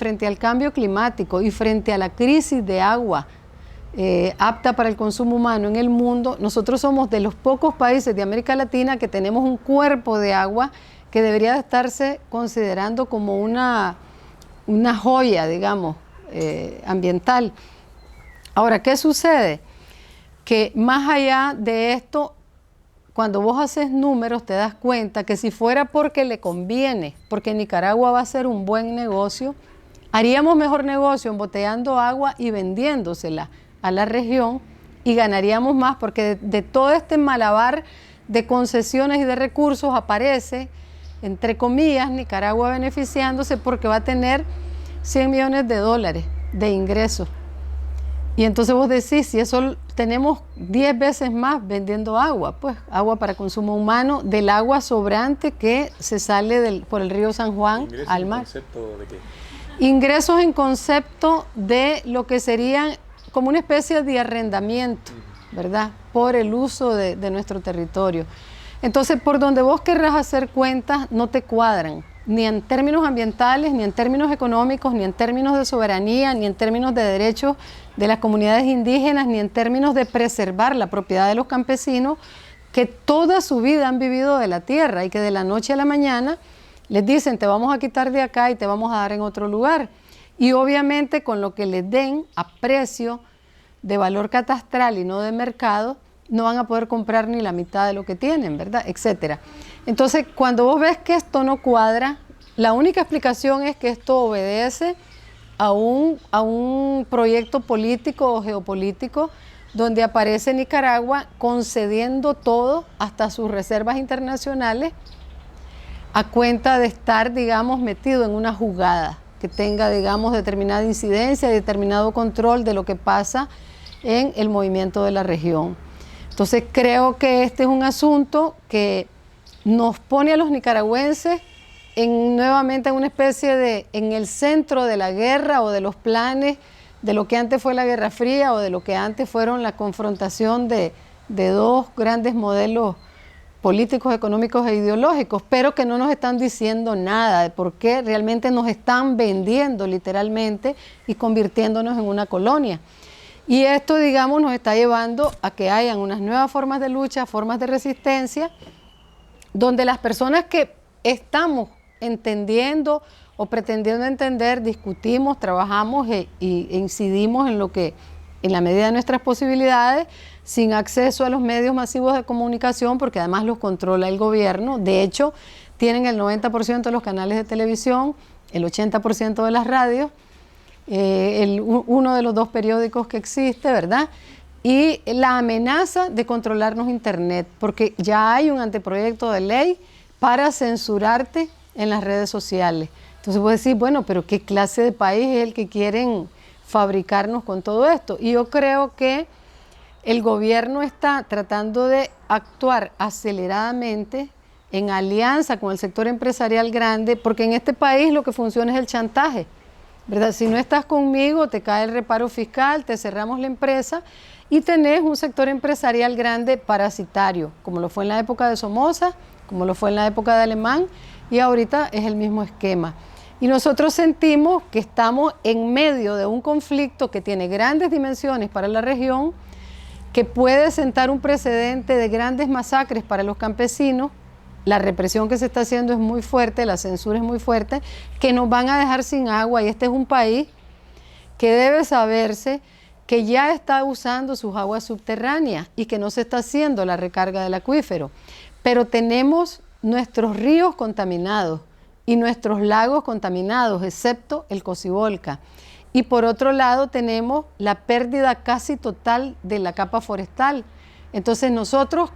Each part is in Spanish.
frente al cambio climático y frente a la crisis de agua apta para el consumo humano en el mundo, nosotros somos de los pocos países de América Latina que tenemos un cuerpo de agua que debería estarse considerando como una joya, digamos, ambiental. Ahora, ¿qué sucede? Que más allá de esto, cuando vos haces números te das cuenta que si fuera porque le conviene, porque Nicaragua va a ser un buen negocio, haríamos mejor negocio embotellando agua y vendiéndosela a la región y ganaríamos más, porque de todo este malabar de concesiones y de recursos aparece, entre comillas, Nicaragua beneficiándose porque va a tener 100 millones de dólares de ingresos. Y entonces vos decís, si eso tenemos 10 veces más vendiendo agua, pues agua para consumo humano, del agua sobrante que se sale por el río San Juan al mar. ¿Concepto de qué? Ingresos en concepto de lo que serían como una especie de arrendamiento, ¿verdad? Por el uso de nuestro territorio. Entonces, por donde vos querrás hacer cuentas, no te cuadran, ni en términos ambientales, ni en términos económicos, ni en términos de soberanía, ni en términos de derechos de las comunidades indígenas, ni en términos de preservar la propiedad de los campesinos que toda su vida han vivido de la tierra y que de la noche a la mañana les dicen, te vamos a quitar de acá y te vamos a dar en otro lugar. Y obviamente con lo que les den a precio de valor catastral y no de mercado, no van a poder comprar ni la mitad de lo que tienen, ¿verdad? Etcétera. Entonces, cuando vos ves que esto no cuadra, la única explicación es que esto obedece a un proyecto político o geopolítico donde aparece Nicaragua concediendo todo, hasta sus reservas internacionales, a cuenta de estar, digamos, metido en una jugada que tenga, digamos, determinada incidencia y determinado control de lo que pasa en el movimiento de la región. Entonces creo que este es un asunto que nos pone a los nicaragüenses nuevamente en una especie de, en el centro de la guerra o de los planes de lo que antes fue la Guerra Fría o de lo que antes fueron la confrontación de dos grandes modelos políticos, económicos e ideológicos, pero que no nos están diciendo nada de por qué realmente nos están vendiendo literalmente y convirtiéndonos en una colonia. Y esto, digamos, nos está llevando a que hayan unas nuevas formas de lucha, formas de resistencia, donde las personas que estamos entendiendo o pretendiendo entender, discutimos, trabajamos e incidimos en lo que, en la medida de nuestras posibilidades, sin acceso a los medios masivos de comunicación, porque además los controla el gobierno. De hecho, tienen el 90% de los canales de televisión, el 80% de las radios, uno de los dos periódicos que existe, ¿verdad? Y la amenaza de controlarnos Internet, porque ya hay un anteproyecto de ley para censurarte en las redes sociales. Entonces vos decís, bueno, pero ¿qué clase de país es el que quieren fabricarnos con todo esto? Y yo creo que el gobierno está tratando de actuar aceleradamente en alianza con el sector empresarial grande, porque en este país lo que funciona es el chantaje, ¿verdad? Si no estás conmigo, te cae el reparo fiscal, te cerramos la empresa y tenés un sector empresarial grande parasitario, como lo fue en la época de Somoza, como lo fue en la época de Alemán, y ahorita es el mismo esquema. Y nosotros sentimos que estamos en medio de un conflicto que tiene grandes dimensiones para la región, que puede sentar un precedente de grandes masacres para los campesinos. La represión que se está haciendo es muy fuerte, la censura es muy fuerte, que nos van a dejar sin agua, y este es un país que debe saberse que ya está usando sus aguas subterráneas y que no se está haciendo la recarga del acuífero. Pero tenemos nuestros ríos contaminados y nuestros lagos contaminados, excepto el Cocibolca. Y por otro lado tenemos la pérdida casi total de la capa forestal. Entonces nosotros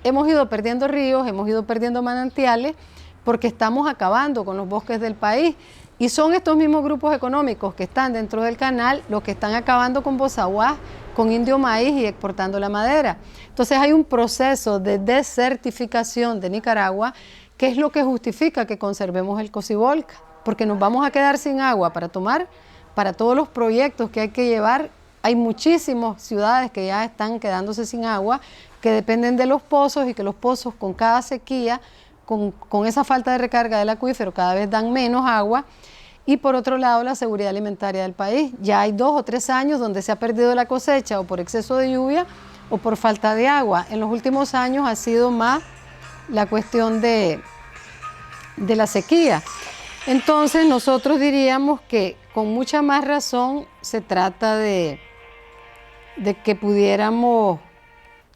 hemos ido perdiendo ríos, hemos ido perdiendo manantiales, porque estamos acabando con los bosques del país. Y son estos mismos grupos económicos que están dentro del canal los que están acabando con Bozaguá, con Indio Maíz y exportando la madera. Entonces hay un proceso de desertificación de Nicaragua que es lo que justifica que conservemos el Cocibolca, porque nos vamos a quedar sin agua para tomar, para todos los proyectos que hay que llevar. Hay muchísimas ciudades que ya están quedándose sin agua, que dependen de los pozos, y que los pozos con cada sequía, con esa falta de recarga del acuífero, cada vez dan menos agua, y por otro lado la seguridad alimentaria del país. Ya hay 2 o 3 años donde se ha perdido la cosecha o por exceso de lluvia o por falta de agua. En los últimos años ha sido más la cuestión de la sequía. Entonces nosotros diríamos que con mucha más razón se trata de que pudiéramos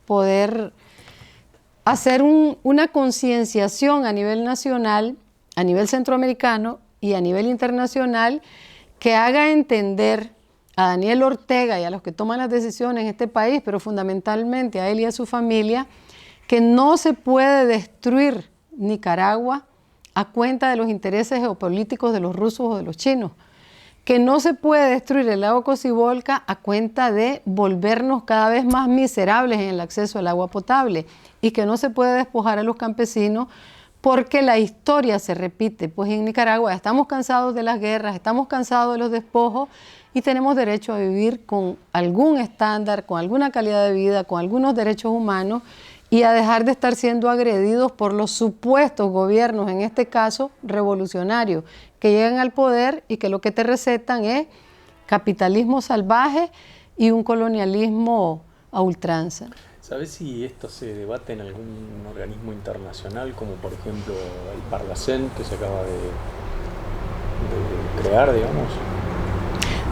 poder hacer una concienciación a nivel nacional, a nivel centroamericano y a nivel internacional, que haga entender a Daniel Ortega y a los que toman las decisiones en este país, pero fundamentalmente a él y a su familia, que no se puede destruir Nicaragua a cuenta de los intereses geopolíticos de los rusos o de los chinos, que no se puede destruir el lago Cocibolca a cuenta de volvernos cada vez más miserables en el acceso al agua potable y que no se puede despojar a los campesinos porque la historia se repite. Pues en Nicaragua estamos cansados de las guerras, estamos cansados de los despojos y tenemos derecho a vivir con algún estándar, con alguna calidad de vida, con algunos derechos humanos y a dejar de estar siendo agredidos por los supuestos gobiernos, en este caso revolucionarios, que llegan al poder y que lo que te recetan es capitalismo salvaje y un colonialismo a ultranza. ¿Sabes si esto se debate en algún organismo internacional, como por ejemplo el Parlacén, que se acaba de crear, digamos?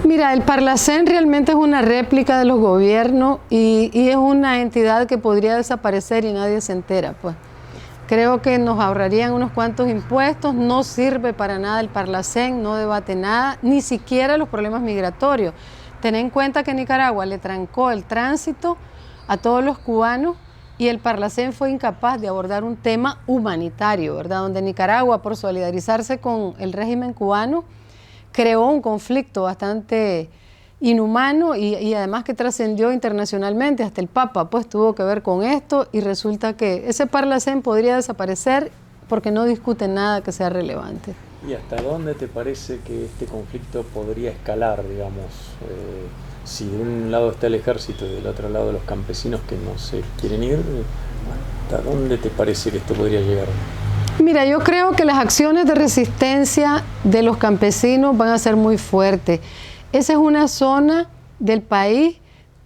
Mira, el Parlacén realmente es una réplica de los gobiernos y es una entidad que podría desaparecer y nadie se entera, pues. Creo que nos ahorrarían unos cuantos impuestos, no sirve para nada el Parlacén, no debate nada, ni siquiera los problemas migratorios. Ten en cuenta que Nicaragua le trancó el tránsito a todos los cubanos y el Parlacén fue incapaz de abordar un tema humanitario, ¿verdad? Donde Nicaragua, por solidarizarse con el régimen cubano, creó un conflicto bastante inhumano y además que trascendió internacionalmente, hasta el Papa pues tuvo que ver con esto y resulta que ese Parlacén podría desaparecer porque no discute nada que sea relevante. ¿Y hasta dónde te parece que este conflicto podría escalar, digamos? Si de un lado está el ejército y del otro lado los campesinos que no se quieren ir, ¿hasta dónde te parece que esto podría llegar? Mira, yo creo que las acciones de resistencia de los campesinos van a ser muy fuertes. Esa es una zona del país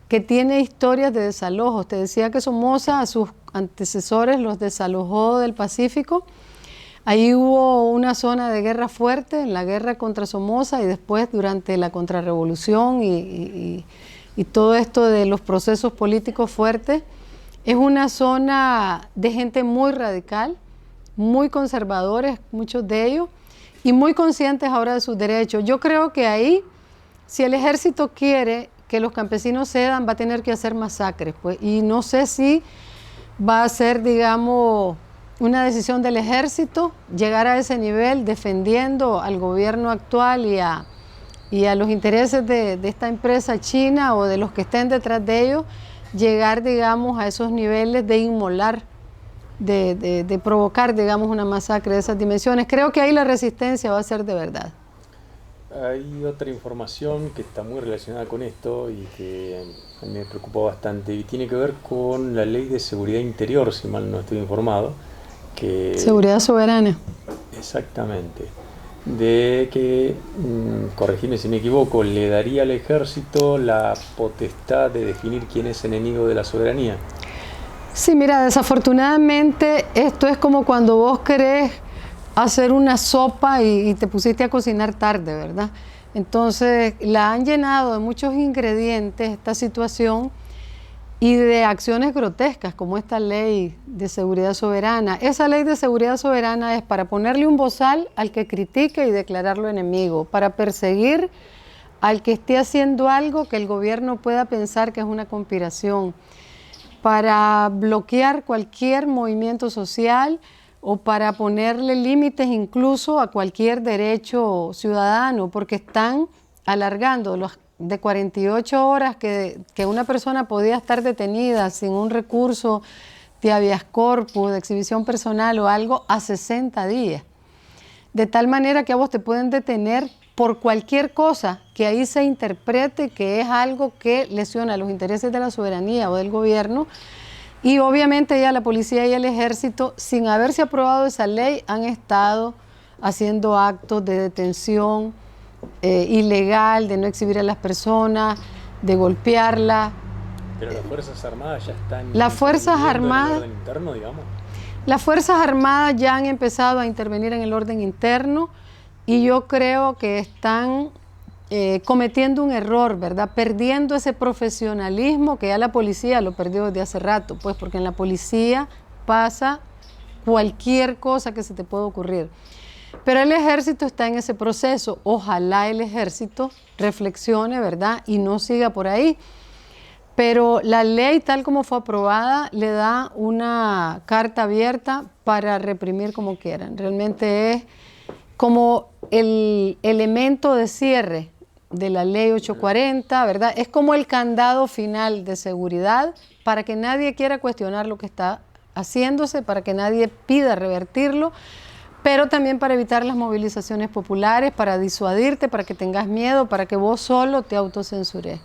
que tiene historias de desalojos. Te decía que Somoza a sus antecesores los desalojó del Pacífico. Ahí hubo una zona de guerra fuerte, en la guerra contra Somoza y después durante la contrarrevolución y todo esto de los procesos políticos fuertes. Es una zona de gente muy radical, muy conservadores, muchos de ellos, y muy conscientes ahora de sus derechos. Yo creo que ahí, si el ejército quiere que los campesinos cedan, va a tener que hacer masacres, pues, y no sé si va a ser, digamos, una decisión del ejército llegar a ese nivel defendiendo al gobierno actual y a los intereses de esta empresa china o de los que estén detrás de ellos, llegar, digamos, a esos niveles de inmolar, de provocar, digamos, una masacre de esas dimensiones. Creo que ahí la resistencia va a ser de verdad. Hay otra información que está muy relacionada con esto y que a mí me preocupa bastante y tiene que ver con la Ley de Seguridad Interior, si mal no estoy informado. Seguridad soberana. Exactamente. De que, corregime si me equivoco, le daría al ejército la potestad de definir quién es enemigo de la soberanía. Sí, mira, desafortunadamente esto es como cuando vos querés hacer una sopa y te pusiste a cocinar tarde, ¿verdad? Entonces la han llenado de muchos ingredientes esta situación y de acciones grotescas como esta ley de seguridad soberana. Esa ley de seguridad soberana es para ponerle un bozal al que critique y declararlo enemigo, para perseguir al que esté haciendo algo que el gobierno pueda pensar que es una conspiración, para bloquear cualquier movimiento social o para ponerle límites incluso a cualquier derecho ciudadano, porque están alargando los de 48 horas que una persona podía estar detenida sin un recurso de habeas corpus, de exhibición personal o algo, a 60 días. De tal manera que a vos te pueden detener por cualquier cosa que ahí se interprete que es algo que lesiona los intereses de la soberanía o del gobierno. Y obviamente ya la policía y el ejército, sin haberse aprobado esa ley, han estado haciendo actos de detención, ilegal, de no exhibir a las personas, de golpearlas. Pero las Fuerzas Armadas ya están... Las Fuerzas Armadas... ¿En el orden interno, digamos? Las Fuerzas Armadas ya han empezado a intervenir en el orden interno y yo creo que están cometiendo un error, ¿verdad? Perdiendo ese profesionalismo que ya la policía lo perdió desde hace rato, pues porque en la policía pasa cualquier cosa que se te pueda ocurrir. Pero el ejército está en ese proceso. Ojalá el ejército reflexione, ¿verdad? Y no siga por ahí. Pero la ley tal como fue aprobada le da una carta abierta para reprimir como quieran. Realmente es como el elemento de cierre de la ley 840, ¿verdad? Es como el candado final de seguridad para que nadie quiera cuestionar lo que está haciéndose, para que nadie pida revertirlo, pero también para evitar las movilizaciones populares, para disuadirte, para que tengas miedo, para que vos solo te autocensures.